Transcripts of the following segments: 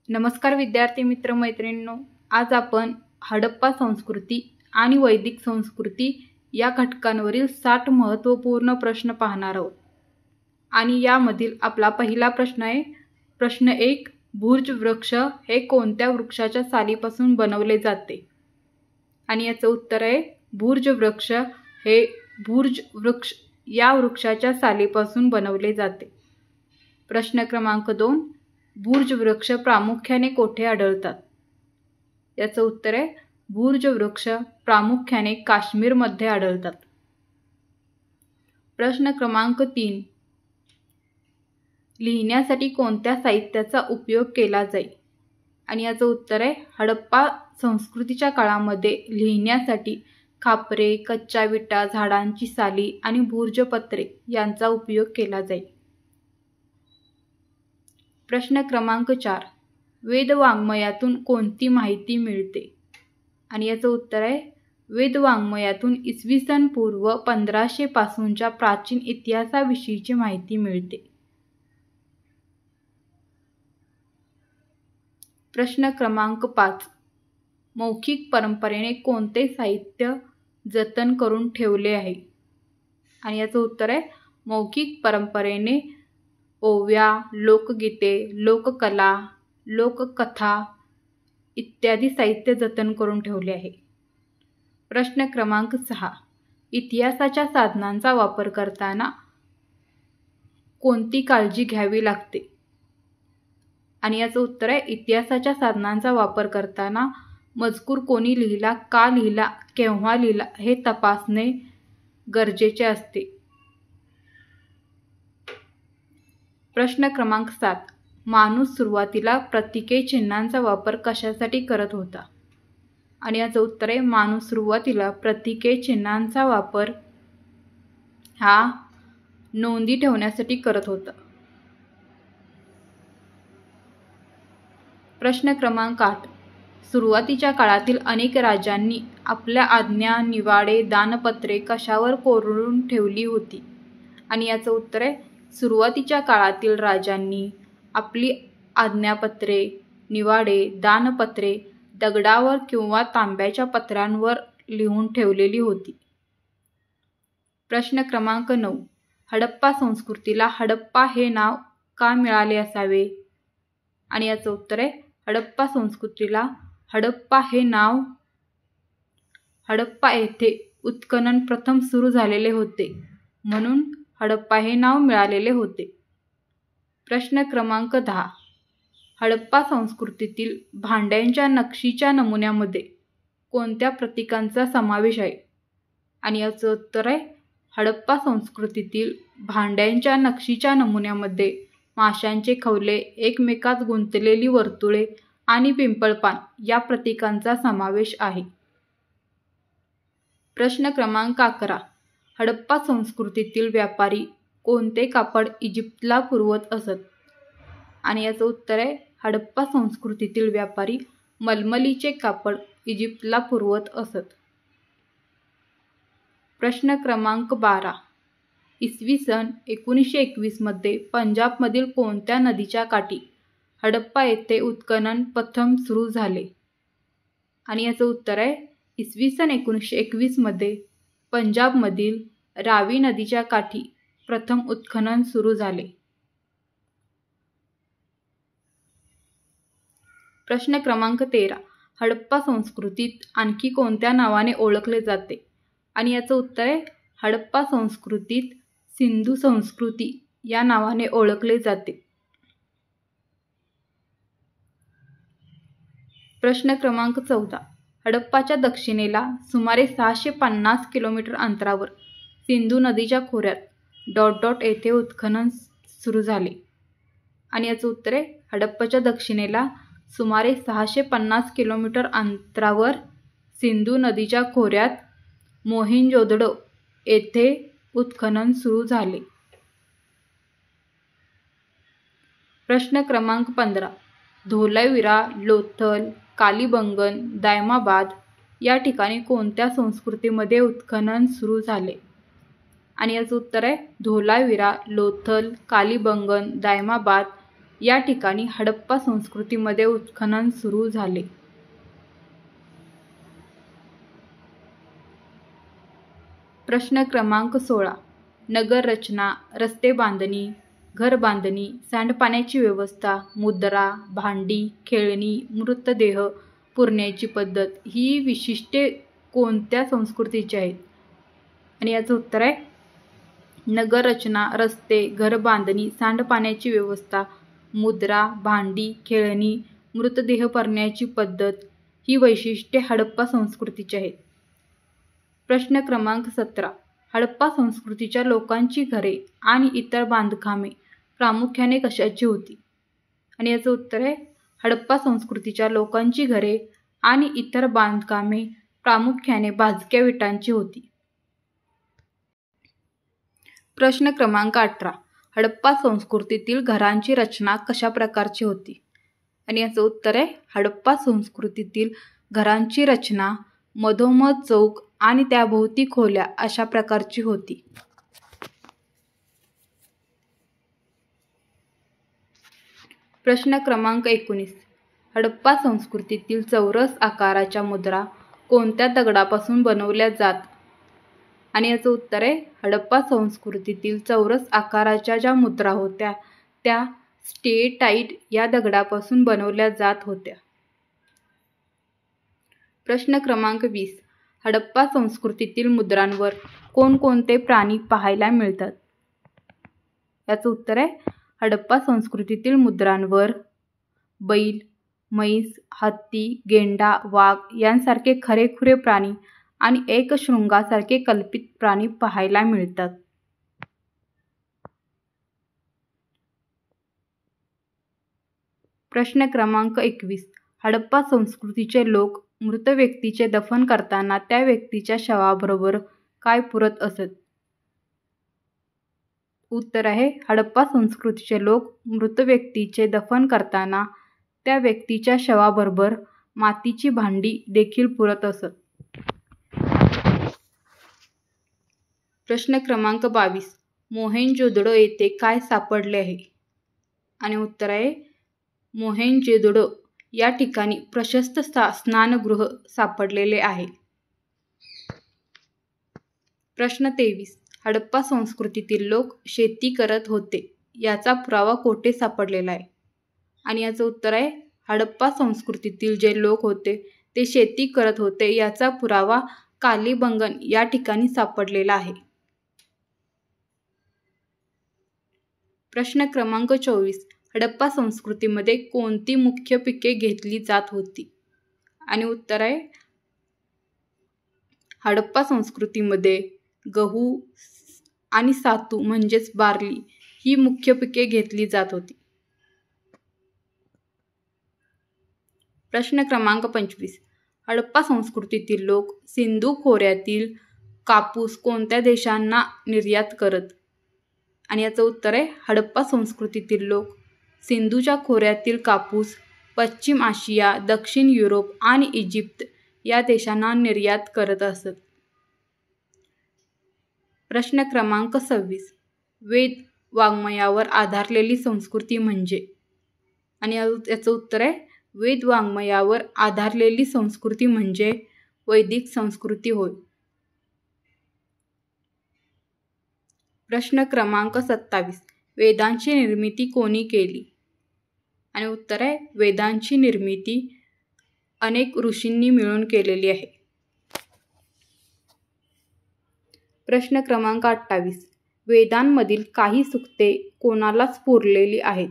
नमस्कार विद्यार्थी मित्र मैत्रिणींनो, आज आपण हडप्पा संस्कृती आणि वैदिक संस्कृती या घटकांवरील 60 महत्त्वपूर्ण प्रश्न पाहणार आहोत. आणि यामधील आपला पहिला प्रश्न आहे. प्रश्न 1. भुर्ज वृक्ष हे कोणत्या वृक्षाच्या सालीपासून बनवले जाते? आणि याचं उत्तर आहे भुर्ज वृक्ष हे भुर्ज वृक्ष या वृक्षाच्या सालीपासून बनवले जाते. प्रश्न क्रमांक 2. भुर्ज वृक्ष प्रामुख्याने कोठे आढळतात? याचं उत्तर आहे भुर्ज वृक्ष प्रामुख्याने काश्मीरमध्ये आढळतात. प्रश्न क्रमांक 3. लिहिण्यासाठी कोणत्या साहित्याचा उपयोग केला जाई? आणि याचं उत्तर आहे हडप्पा संस्कृतीच्या काळामध्ये लिहिण्यासाठी खापरे, कच्च्या विटा, झाडांची साली आणि भुर्जपत्रे यांचा उपयोग केला जाई. प्रश्न क्रमांक 4. वेदवाङ्मयातून कोणती माहिती मिळते? आणि याचं उत्तर आहे वेदवाङ्मयातून इसवी सन पूर्व 1500 पासूनच्या प्राचीन इतिहासाविषयीची माहिती मिळते. प्रश्न क्रमांक 5. मौखिक परंपरेने कोणते साहित्य जतन करून ठेवले आहे? आणि याचं उत्तर आहे मौखिक परंपरेने ओव्या, लोकगीते, लोककला, लोककथा इत्यादी साहित्य जतन करून ठेवले आहे. प्रश्न क्रमांक 6. इतिहासाच्या साधनांचा वापर करताना कोणती काळजी घ्यावी लागते? आणि याचं उत्तर आहे इतिहासाच्या साधनांचा वापर करताना मजकूर कोणी लिहिला, का लिहिला, केव्हा लिहिला हे तपासणे गरजेचे असते. प्रश्न क्रमांक 7. माणूस सुरुवातीला प्रतीके चिन्हांचा वापर कशासाठी करत होता? आणि याचं उत्तर आहे माणूस सुरुवातीला प्रतीके चिन्हांचा वापर हा नोंदी ठेवण्यासाठी करत होता. प्रश्न क्रमांक 8. सुरुवातीच्या काळातील अनेक राजांनी आपल्या आज्ञा, निवाडे, दानपत्रे कशावर कोरून ठेवली होती? आणि याचं उत्तर आहे सुरुवातीच्या काळातील राजांनी आपली आज्ञापत्रे, निवाडे, दानपत्रे दगडावर किंवा तांब्याच्या पत्र्यांवर लिहून ठेवलेली होती. प्रश्न क्रमांक 9. हडप्पा संस्कृतीला हडप्पा हे नाव का मिळाले असावे? आणि याचं उत्तर आहे हडप्पा संस्कृतीला हडप्पा हे नाव हडप्पा येथे उत्खनन प्रथम सुरू झालेले होते म्हणून हडप्पा हे नाव मिळालेले होते. प्रश्न क्रमांक 10. हडप्पा संस्कृतीतील भांड्यांच्या नक्षीच्या नमुन्यामध्ये कोणत्या प्रतीकांचा समावेश आहे? आणि याचं उत्तर आहे हडप्पा संस्कृतीतील भांड्यांच्या नक्षीच्या नमुन्यामध्ये माशांचे खवले, एकमेकात गुंतलेली वर्तुळे आणि पिंपळपान या प्रतीकांचा समावेश आहे. प्रश्न क्रमांक 11. हडप्पा संस्कृतीतील व्यापारी कोणते कापड इजिप्तला पुरवत असत? आणि याचं उत्तर आहे हडप्पा संस्कृतीतील व्यापारी मलमलीचे कापड इजिप्तला पुरवत असत. प्रश्न क्रमांक 12. इसवी सन 1921 मध्ये पंजाबमधील कोणत्या नदीच्या काठी हडप्पा येथे उत्खनन प्रथम सुरू झाले? आणि याचं उत्तर आहे इसवी सन 1921 मध्ये पंजाबमधील रावी नदीच्या काठी प्रथम उत्खनन सुरू झाले. प्रश्न क्रमांक 13. हडप्पा संस्कृतीत आणखी कोणत्या नावाने ओळखले जाते? आणि याचं उत्तर आहे हडप्पा संस्कृतीत सिंधू संस्कृती या नावाने ओळखले जाते. प्रश्न क्रमांक 14. हडप्पाच्या दक्षिणेला सुमारे 650 किलोमीटर अंतरावर सिंधू नदीच्या खोऱ्यात ... येथे उत्खनन सुरू झाले. आणि याचं उत्तर आहे हडप्पाच्या दक्षिणेला सुमारे 650 किलोमीटर अंतरावर सिंधू नदीच्या खोऱ्यात मोहेंजोदडो येथे उत्खनन सुरू झाले. प्रश्न क्रमांक 15. धोलावीरा, लोथल, कालीबंगन, दायमाबाद या ठिकाणी कोणत्या संस्कृतीमध्ये उत्खनन सुरू झाले? आणि याचं उत्तर आहे धोलावीरा, लोथल, कालीबंगन, दायमाबाद या ठिकाणी हडप्पा संस्कृतीमध्ये उत्खनन सुरू झाले. प्रश्न क्रमांक 16. नगर रचना, रस्ते बांधणी, घर बांधणी, सांडपाण्याची व्यवस्था, मुद्रा, भांडी, खेळणी, मृतदेह पुरण्याची पद्धत ही विशिष्टे कोणत्या संस्कृतीची आहेत? आणि याचं उत्तर आहे नगर रचना, रस्ते, घर बांधणी, सांडपाण्याची व्यवस्था, मुद्रा, भांडी, खेळणी, मृतदेह पुरण्याची पद्धत ही वैशिष्ट्ये हडप्पा संस्कृतीची आहेत. प्रश्न क्रमांक 17. हडप्पा संस्कृतीच्या लोकांची घरे आणि इतर बांधकामे प्रामुख्याने कशाची होती? आणि याचं उत्तर आहे हडप्पा संस्कृतीच्या लोकांची घरे आणि इतर बांधकामे प्रामुख्याने भाजक्या विटांची होती. प्रश्न क्रमांक 18. हडप्पा संस्कृतीतील घरांची रचना कशा प्रकारची होती? आणि याचं उत्तर आहे हडप्पा संस्कृतीतील घरांची रचना मधोमध चौक आणि त्याभोवती खोल्या अशा प्रकारची होती. प्रश्न क्रमांक 19. हडप्पा संस्कृतीतील चौरस आकाराच्या मुद्रा कोणत्या दगडापासून बनवल्या जात? आणि याचं उत्तर आहे हडप्पा संस्कृतीतील चौरस आकाराच्या ज्या मुद्रा होत्या त्या स्टेटाईट या दगडापासून बनवल्या जात होत्या. प्रश्न क्रमांक 20. हडप्पा संस्कृतीतील मुद्रांवर कोणकोणते प्राणी पाहायला मिळतात? याचं उत्तर आहे हडप्पा संस्कृतीतील मुद्रांवर बैल, म्हैस, हत्ती, गेंडा, वाघ यांसारखे खरेखुरे प्राणी आणि एकशृंगासारखे कल्पित प्राणी पाहायला मिळतात. प्रश्न क्रमांक 21. हडप्पा संस्कृतीचे लोक मृत व्यक्तीचे दफन करताना त्या व्यक्तीच्या शवाबरोबर काय पुरत असत? उत्तर आहे हडप्पा संस्कृतीचे लोक मृत व्यक्तीचे दफन करताना त्या व्यक्तीच्या शवाबरोबर मातीची भांडी देखील पुरत असत. प्रश्न क्रमांक 22. मोहेंजोदडो येथे काय सापडले आहे? आणि उत्तर आहे मोहेंजोदडो या ठिकाणी प्रशस्त स्नानगृह सापडलेले आहे. प्रश्न 23. हडप्पा संस्कृतीतील लोक शेती करत होते याचा पुरावा कोठे सापडलेला आहे? आणि याचं उत्तर आहे हडप्पा संस्कृतीतील जे लोक होते ते शेती करत होते याचा पुरावा कालीबंगन या ठिकाणी सापडलेला आहे. प्रश्न क्रमांक 24. हडप्पा संस्कृतीमध्ये कोणती मुख्य पिके घेतली जात होती? आणि उत्तर आहे हडप्पा संस्कृतीमध्ये गहू आणि सातू म्हणजेच बार्ली ही मुख्य पिके घेतली जात होती. प्रश्न क्रमांक 25. हडप्पा संस्कृतीतील लोक सिंधू खोऱ्यातील कापूस कोणत्या देशांना निर्यात करत? आणि याचं उत्तर आहे हडप्पा संस्कृतीतील लोक सिंधूच्या खोऱ्यातील कापूस पश्चिम आशिया, दक्षिण युरोप आणि इजिप्त या देशांना निर्यात करत असत. प्रश्न क्रमांक 26. वेद वाङ्मयावर आधारलेली संस्कृती म्हणजे? आणि याचं उत्तर आहे वेद वाङ्मयावर आधारलेली संस्कृती म्हणजे वैदिक संस्कृती होय. प्रश्न क्रमांक 27. वेदांची निर्मिती कोणी केली? आणि उत्तर आहे वेदांची निर्मिती अनेक ऋषींनी मिळून केलेली आहे. प्रश्न क्रमांक 28. वेदांमधील काही सूक्ते कोणाला स्फुरलेली आहेत?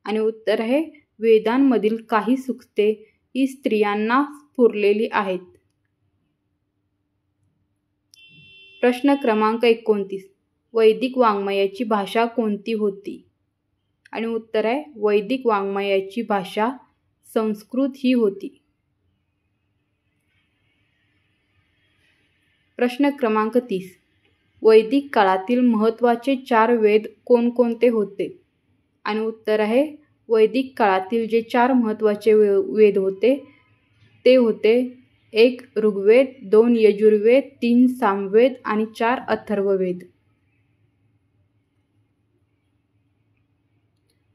आणि उत्तर आहे वेदांमधील काही सूक्ते ही स्त्रियांना स्फुरलेली आहेत. प्रश्न क्रमांक 29. वैदिक वाङ्मयाची भाषा कोणती होती? आणि उत्तर आहे वैदिक वाङ्मयाची भाषा संस्कृत ही होती. प्रश्न क्रमांक 30. वैदिक काळातील महत्त्वाचे 4 वेद कोणकोणते होते? आणि उत्तर आहे वैदिक काळातील जे 4 महत्त्वाचे वेद होते ते होते 1 ऋग्वेद, 2 यजुर्वेद, 3 सामवेद आणि 4 अथर्ववेद.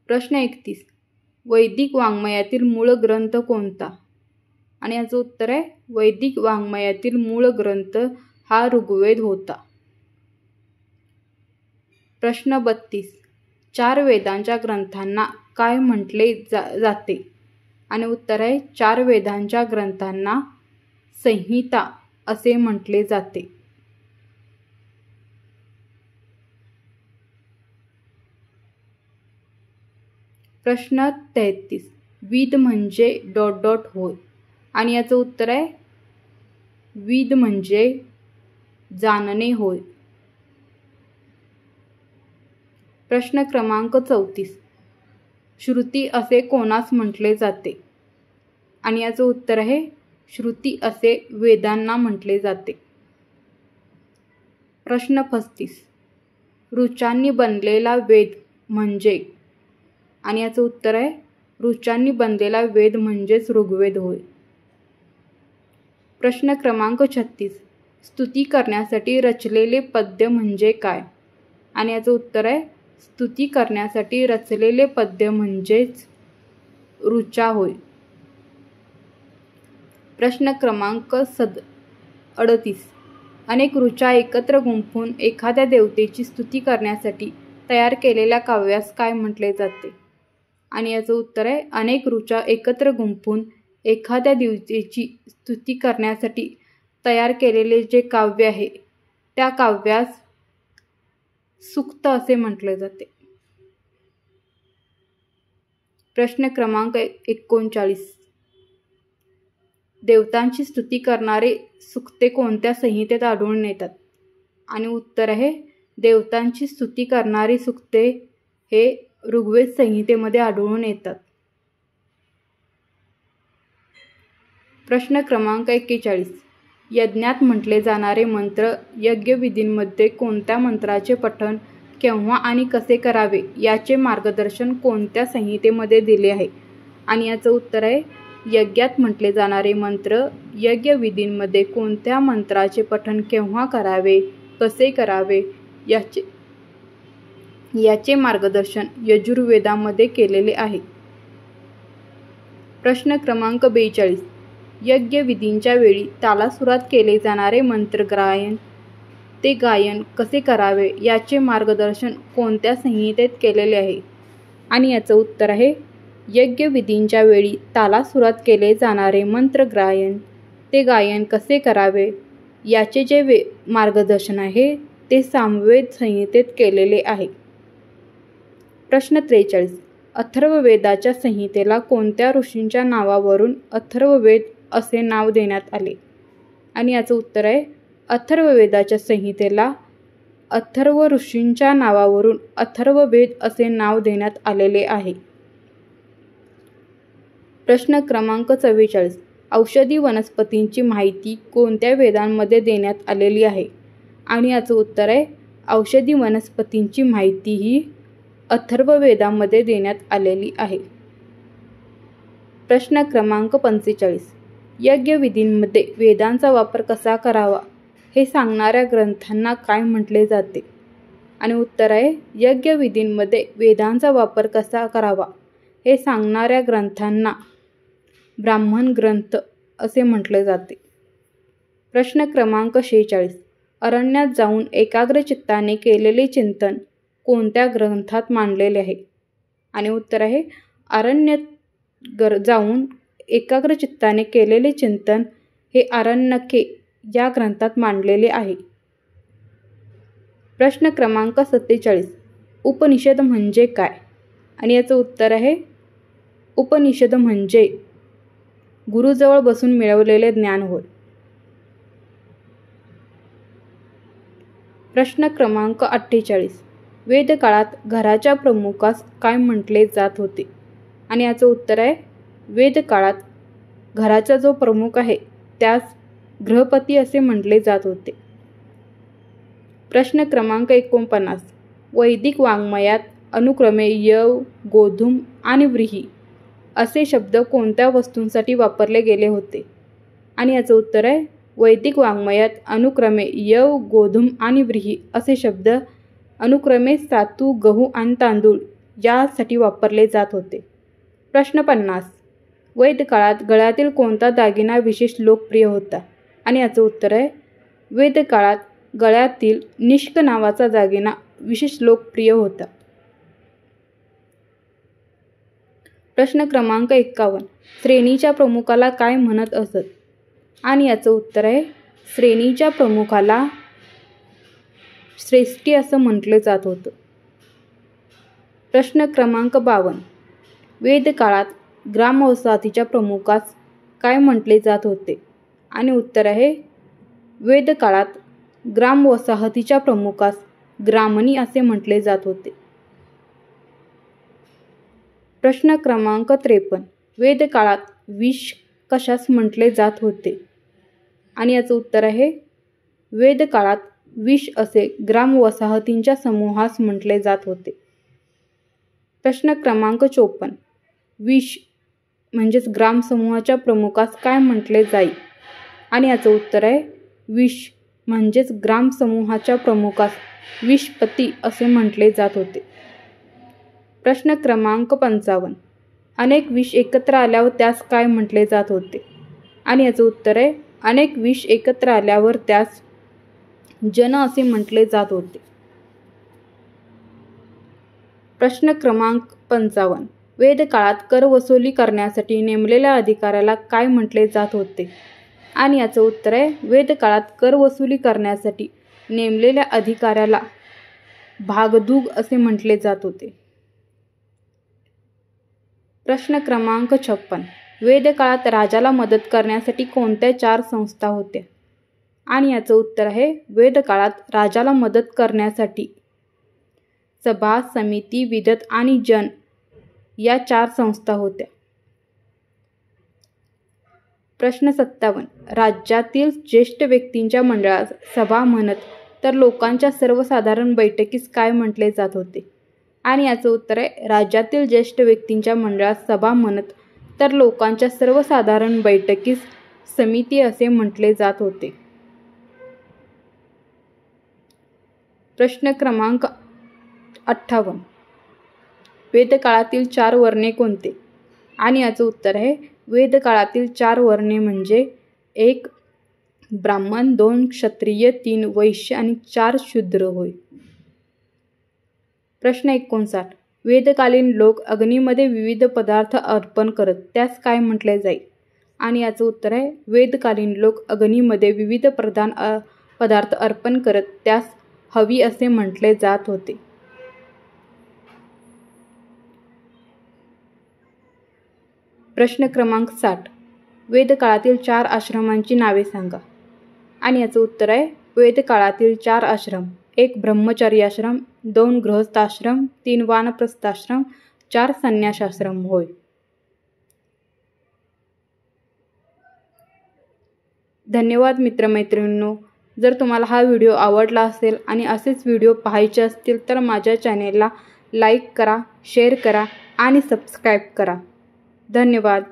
प्रश्न 31. वैदिक वाङ्मयातील मूळ ग्रंथ कोणता? आणि याचं उत्तर आहे वैदिक वाङ्मयातील मूळ ग्रंथ हा ऋग्वेद होता. प्रश्न 32. 4 वेदांच्या ग्रंथांना काय म्हटले जाते? आणि उत्तर आहे 4 वेदांच्या ग्रंथांना संहिता असे म्हटले जाते. प्रश्न 33. विद म्हणजे ... होय. आणि याचं उत्तर आहे विद म्हणजे जाणणे होय. प्रश्न क्रमांक 34. श्रुती असे कोणास म्हटले जाते? आणि याचं उत्तर आहे श्रुती असे वेदांना म्हटले जाते. प्रश्न 35. ऋचांनी बनलेला वेद म्हणजे? आणि याचं उत्तर आहे ऋचांनी बनलेला वेद म्हणजेच ऋग्वेद होय. प्रश्न क्रमांक 36. स्तुती करण्यासाठी रचलेले पद्य म्हणजे काय? आणि याचं उत्तर आहे स्तुती करण्यासाठी रचलेले पद्य म्हणजेच ऋचा होय. प्रश्न क्रमांक 38. अनेक ऋचा एकत्र गुंफून एखाद्या देवतेची स्तुती करण्यासाठी तयार केलेल्या काव्यास काय म्हटले जाते? आणि याचं उत्तर आहे अनेक ऋचा एकत्र गुंफून एखाद्या देवतेची स्तुती करण्यासाठी तयार केलेले जे काव्य आहे त्या काव्यास सूक्त असे म्हटले जाते. प्रश्न क्रमांक 39. देवतांची स्तुती करणारे सूक्ते कोणत्या संहितेत आढळून येतात? आणि उत्तर आहे देवतांची स्तुती करणारी सूक्ते हे ऋग्वेद संहितेमध्ये आढळून येतात. प्रश्न क्रमांक 41. यज्ञात म्हटले जाणारे मंत्र यज्ञविधींमध्ये कोणत्या मंत्राचे पठण केव्हा आणि कसे करावे याचे मार्गदर्शन कोणत्या संहितेमध्ये दिले आहे? आणि याचं उत्तर आहे यज्ञात म्हटले जाणारे मंत्र यज्ञविधींमध्ये कोणत्या मंत्राचे पठण केव्हा करावे, कसे करावे याचे मार्गदर्शन यजुर्वेदामध्ये केलेले आहे. प्रश्न क्रमांक 42. यज्ञविधींच्या वेळी तालासुरात केले जाणारे मंत्रगायन ते गायन कसे करावे याचे मार्गदर्शन कोणत्या संहितेत केलेले आहे? आणि याचं उत्तर आहे यज्ञविधींच्या वेळी तालासुरात केले जाणारे मंत्रगायन ते गायन कसे करावे याचे जे मार्गदर्शन आहे ते सामवेद संहितेत केलेले आहे. प्रश्न 43. अथर्ववेदाच्या संहितेला कोणत्या ऋषींच्या नावावरून अथर्ववेद असे नाव देण्यात आले? आणि याचं उत्तर आहे अथर्ववेदाच्या संहितेला अथर्व ऋषींच्या नावावरून अथर्ववेद असे नाव देण्यात आलेले आहे. प्रश्न क्रमांक 44. औषधी वनस्पतींची माहिती कोणत्या वेदांमध्ये देण्यात आलेली आहे? आणि याचं उत्तर आहे औषधी वनस्पतींची माहिती ही अथर्ववेदामध्ये देण्यात आलेली आहे. प्रश्न क्रमांक 45. यज्ञविधींमध्ये वेदांचा वापर कसा करावा हे सांगणाऱ्या ग्रंथांना काय म्हटले जाते? आणि उत्तर आहे यज्ञविधींमध्ये वेदांचा वापर कसा करावा हे सांगणाऱ्या ग्रंथांना ब्राह्मण ग्रंथ असे म्हटले जाते. प्रश्न क्रमांक 46. अरण्यात जाऊन एकाग्र चित्ताने केलेले चिंतन कोणत्या ग्रंथात मांडलेले आहे? आणि उत्तर आहे अरण्यात जाऊन एकाग्र चित्ताने केलेले चिंतन हे आरण्यके या ग्रंथात मांडलेले आहे. प्रश्न क्रमांक 47. उपनिषद म्हणजे काय? आणि याचं उत्तर आहे उपनिषद म्हणजे गुरुजवळ बसून मिळवलेले ज्ञान होय. प्रश्न क्रमांक 48. वेदकाळात घराच्या प्रमुखास काय म्हटले जात होते? आणि याचं उत्तर आहे वेदकाळात घराचा जो प्रमुख आहे त्यास गृहपती असे म्हटले जात होते. प्रश्न क्रमांक 49. वैदिक वाङ्मयात अनुक्रमे यव, गोधूम आणि व्रीही असे शब्द कोणत्या वस्तूंसाठी वापरले गेले होते? आणि याचं उत्तर आहे वैदिक वाङ्मयात अनुक्रमे यव, गोधूम आणि व्रीही असे शब्द अनुक्रमे सातू, गहू आणि तांदूळ यासाठी वापरले जात होते. प्रश्न 50. वैदिक काळात गळ्यातील कोणता दागिना विशेष लोकप्रिय होता? आणि याचं उत्तर आहे वैदिक काळात गळ्यातील निष्क नावाचा दागिना विशेष लोकप्रिय होता. प्रश्न क्रमांक 51. श्रेणीच्या प्रमुखाला काय म्हणत असत? आणि याचं उत्तर आहे श्रेणीच्या प्रमुखाला श्रेष्ठी असं म्हटलं जात होतं. प्रश्न क्रमांक 52. वेद काळात ग्रामवसाहतीच्या प्रमुखास काय म्हटले जात होते? आणि उत्तर आहे वेद काळात ग्रामवसाहतीच्या प्रमुखास ग्रामणी असे म्हटले जात होते. प्रश्न क्रमांक 53. वेद काळात विष कशास म्हटले जात होते? आणि याचं उत्तर आहे वेद काळात विष असे ग्रामवसाहतींच्या समूहास म्हटले जात होते. प्रश्न क्रमांक 54. विष म्हणजेच ग्रामसमूहाच्या प्रमुखास काय म्हटले जाई? आणि याचं उत्तर आहे विष म्हणजेच ग्रामसमूहाच्या प्रमुखास विषपती असे म्हटले जात होते. प्रश्न क्रमांक 55. अनेक विष एकत्र आल्यावर त्यास काय म्हटले जात होते? आणि याचं उत्तर आहे अनेक विष एकत्र आल्यावर त्यास जन असे म्हटले जात होते. प्रश्न क्रमांक 55. वेद काळात कर वसुली करण्यासाठी नेमलेल्या अधिकाऱ्याला काय म्हटले जात होते? आणि याचं उत्तर आहे वेद काळात कर वसुली करण्यासाठी नेमलेल्या अधिकाऱ्याला भागदूग असे म्हटले जात होते. प्रश्न क्रमांक 56. वेद काळात राजाला मदत करण्यासाठी कोणत्या 4 संस्था होत्या? आणि याचं उत्तर आहे वेद काळात राजाला मदत करण्यासाठी सभा, समिती, विदत आणि जन या 4 संस्था होत्या. प्रश्न 57. राज्यातील ज्येष्ठ व्यक्तींच्या मंडळास सभा म्हणत तर लोकांच्या सर्वसाधारण बैठकीस काय म्हटले जात होते? आणि याचं उत्तर आहे राज्यातील ज्येष्ठ व्यक्तींच्या मंडळास सभा म्हणत तर लोकांच्या सर्वसाधारण बैठकीस समिती असे म्हटले जात होते. प्रश्न क्रमांक 58. वेद काळातील 4 वर्णे कोणते? आणि याचं उत्तर आहे वेद काळातील 4 वर्णे म्हणजे 1 ब्राह्मण, 2 क्षत्रिय, 3 वैश्य आणि 4 शूद्र होय. प्रश्न 59. वेदकालीन लोक अग्नीमध्ये विविध पदार्थ अर्पण करत त्यास काय म्हटले जाई? आणि याचं उत्तर आहे वेदकालीन लोक अग्नीमध्ये विविध पदार्थ अर्पण करत त्यास हवी असे म्हटले जात होते. प्रश्न क्रमांक 60. वेद काळातील 4 आश्रमांची नावे सांगा. आणि याचं उत्तर आहे वेद काळातील 4 आश्रम 1 ब्रह्मचर्याश्रम, 2 गृहस्थाश्रम, 3 वानप्रस्थाश्रम, 4 संन्यासाश्रम होय. धन्यवाद मित्रमैत्रिणींनो. जर तुम्हाला हा व्हिडिओ आवडला असेल आणि असेच व्हिडिओ पाहायचे असतील तर माझ्या चॅनेलला लाईक करा, शेअर करा आणि सबस्क्राईब करा. धन्यवाद.